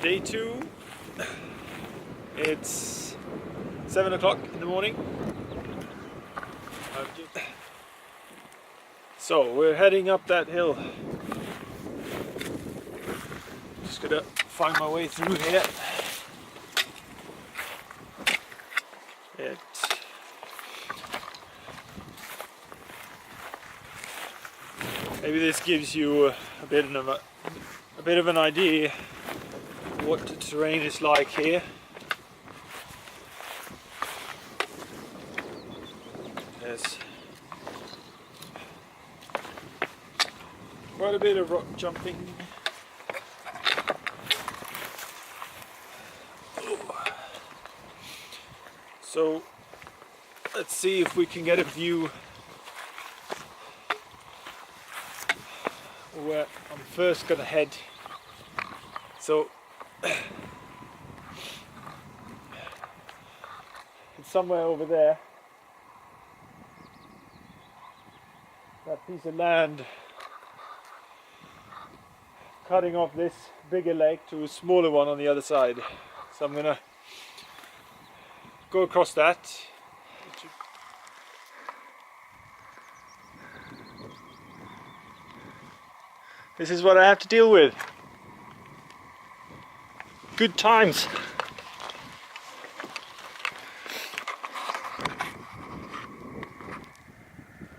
Day 2, it's 7 o'clock in the morning. So we're heading up that hill. Just gonna find my way through here. Maybe this gives you a bit of an idea what the terrain is like here. There's quite a bit of rock jumping. So let's see if we can get a view where I'm first gonna head. So it's somewhere over there. That piece of land cutting off this bigger lake to a smaller one on the other side. So I'm gonna go across that. This is what I have to deal with. Good times.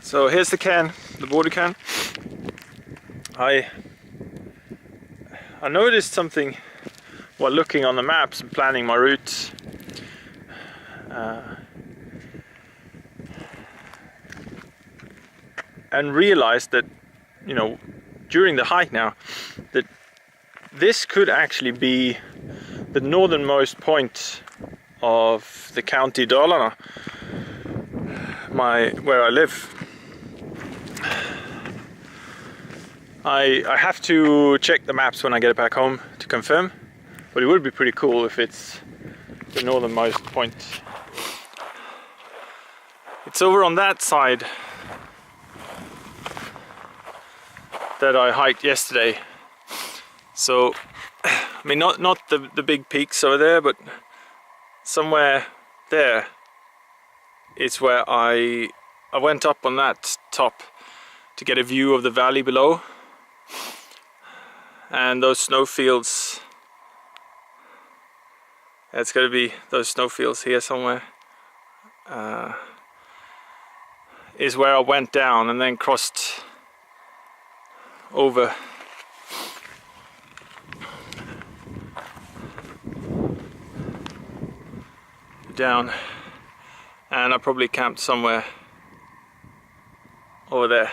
So here's the can, the border can. I noticed something while looking on the maps and planning my route. And realized that, you know, during the hike now, that this could actually be the northernmost point of the county Dalarna, where I live. I have to check the maps when I get back home to confirm, but it would be pretty cool if it's the northernmost point. It's over on that side that I hiked yesterday. So, I mean, not the big peaks over there, but somewhere there is where I went up on that top to get a view of the valley below. And those snowfields, it's got to be those snowfields here somewhere, is where I went down and then crossed over down, and I probably camped somewhere over there.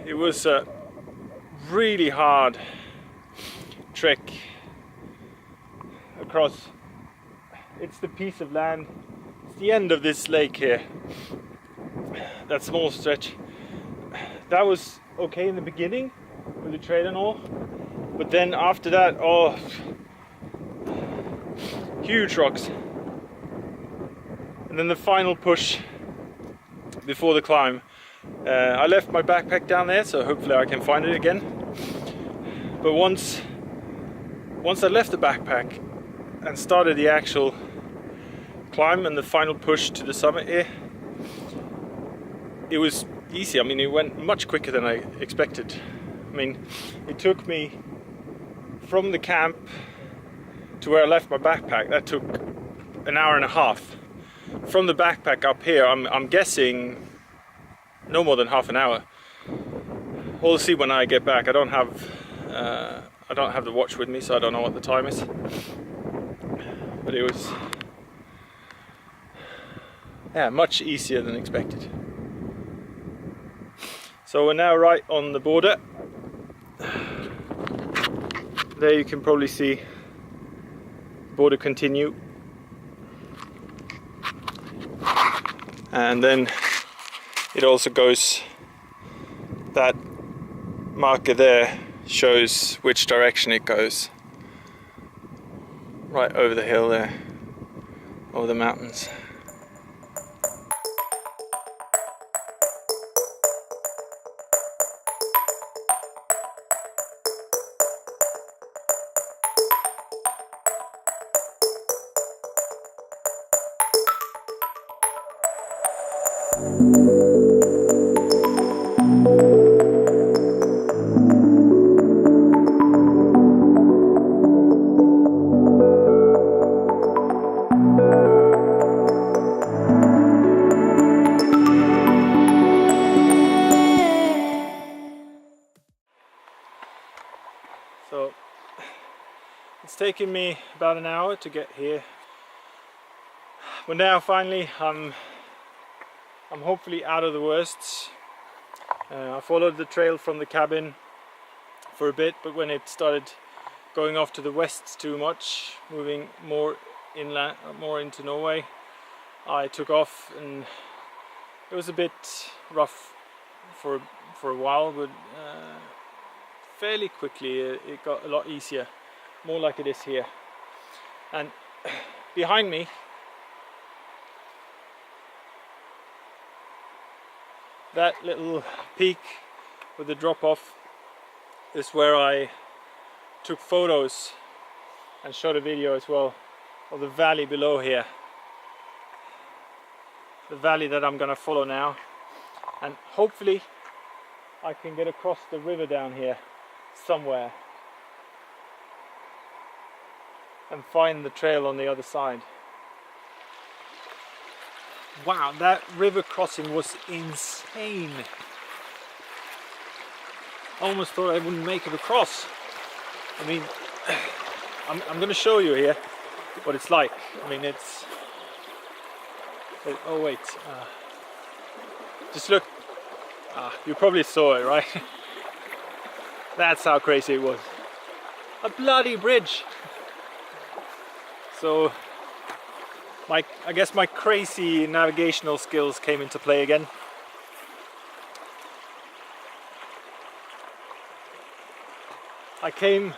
It was a really hard trek across. It's the piece of land, it's the end of this lake here, that small stretch. That was okay in the beginning with the trail and all, but then after that, oh, huge rocks. And then the final push before the climb, I left my backpack down there, so hopefully I can find it again. But once I left the backpack and started the actual climb and the final push to the summit here, it was easy. I mean, it went much quicker than I expected. I mean, it took me from the camp to where I left my backpack, that took an hour and a half. From the backpack up here, I'm guessing no more than half an hour. We'll see when I get back. I don't have the watch with me, so I don't know what the time is. But it was, yeah, much easier than expected. So we're now right on the border. There you can probably see border continue, and then it also goes, that marker there shows which direction it goes, right over the hill there, over the mountains. So it's taken me about an hour to get here, but now finally I'm hopefully out of the worst. I followed the trail from the cabin for a bit, but when it started going off to the west too much, moving more inland, more into Norway, I took off, and it was a bit rough for a while, but fairly quickly it got a lot easier, more like it is here. And behind me, that little peak with the drop off is where I took photos and shot a video as well of the valley below here, the valley that I'm gonna follow now, and hopefully I can get across the river down here somewhere and find the trail on the other side. Wow, that river crossing was insane. I almost thought I wouldn't make it across. I mean, I'm going to show you here what it's like. I mean, it's... Oh wait, just look. You probably saw it, right? That's how crazy it was. A bloody bridge. So I guess my crazy navigational skills came into play again. I came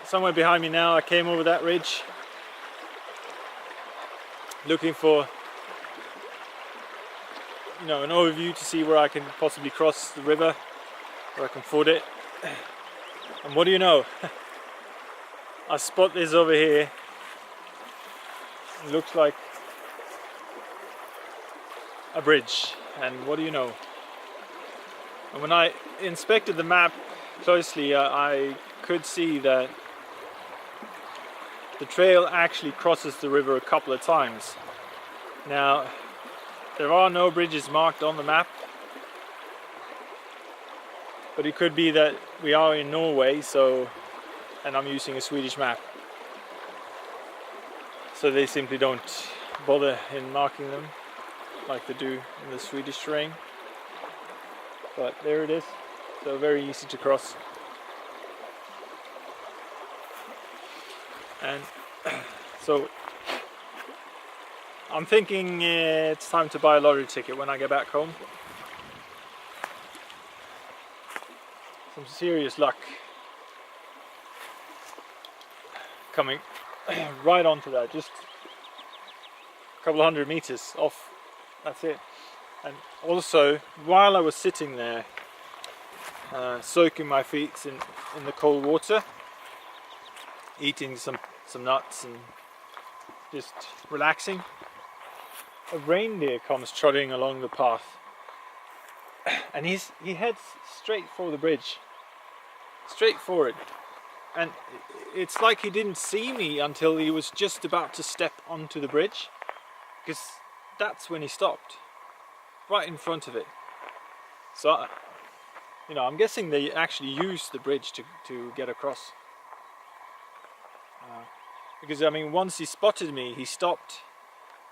somewhere behind me now. I came over that ridge looking for, you know, an overview to see where I can possibly cross the river, where I can ford it. And what do you know? I spot this over here. It looks like a bridge, and what do you know? And when I inspected the map closely, I could see that the trail actually crosses the river a couple of times. Now, there are no bridges marked on the map, but it could be that we are in Norway, and I'm using a Swedish map, so they simply don't bother in marking them like they do in the Swedish terrain. But there it is, so very easy to cross. And so I'm thinking it's time to buy a lottery ticket when I get back home. Some serious luck coming right onto that, just a couple of 100 meters off, that's it. And also, while I was sitting there soaking my feet in the cold water, eating some nuts and just relaxing, a reindeer comes trotting along the path, and he heads straight for the bridge, straight for it. And it's like he didn't see me until he was just about to step onto the bridge, because that's when he stopped, right in front of it. So, you know, I'm guessing they actually used the bridge to get across. Because, I mean, once he spotted me, he stopped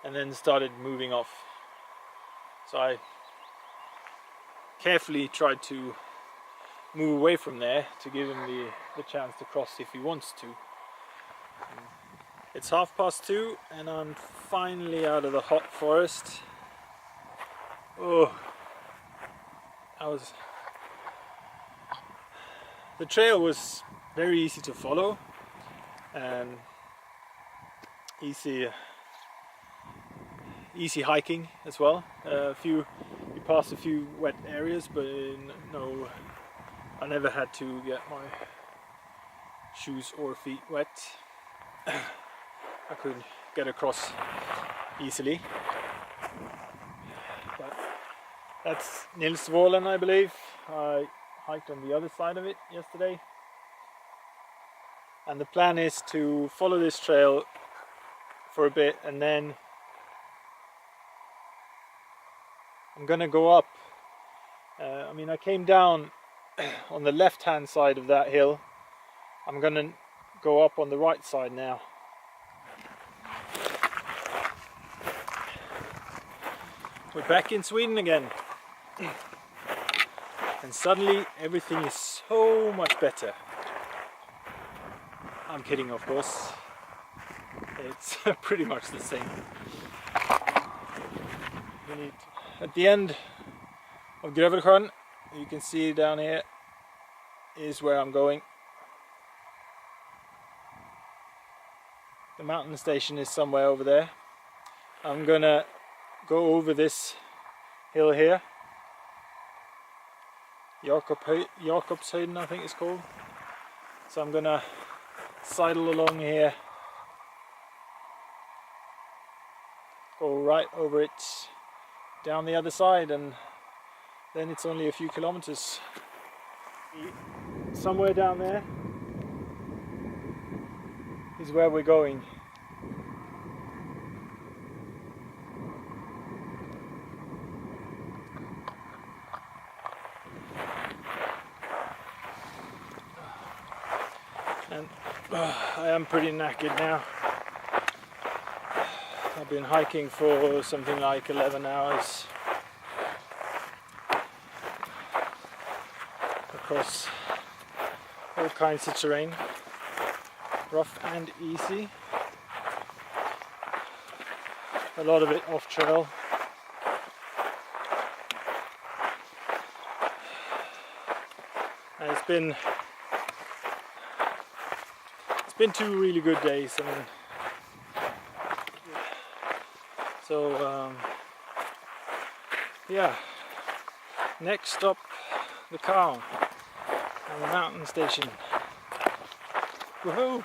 and then started moving off. So I carefully tried to move away from there to give him the chance to cross if he wants to. It's 2:30 and I'm finally out of the hot forest. Oh, the trail was very easy to follow and easy hiking as well. You passed a few wet areas, but no, I never had to get my shoes or feet wet. I could get across easily. But that's Nilsvålen, I believe. I hiked on the other side of it yesterday. And the plan is to follow this trail for a bit, and then I'm gonna go up. I mean, I came down on the left hand side of that hill. I'm gonna go up on the right side now. We're back in Sweden again. And suddenly everything is so much better. I'm kidding, of course. It's pretty much the same. At the end of Grövelsjön, you can see down here is where I'm going. The mountain station is somewhere over there. I'm gonna go over this hill here. Jakobshöjden, I think it's called. So I'm gonna sidle along here, go right over it, down the other side, and then it's only a few kilometers. Somewhere down there is where we're going. And I am pretty knackered now. I've been hiking for something like 11 hours across all kinds of terrain, rough and easy, a lot of it off trail. And it's been 2 really good days. I mean, so yeah, next stop, the car and the mountain station. Woohoo!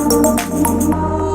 Oh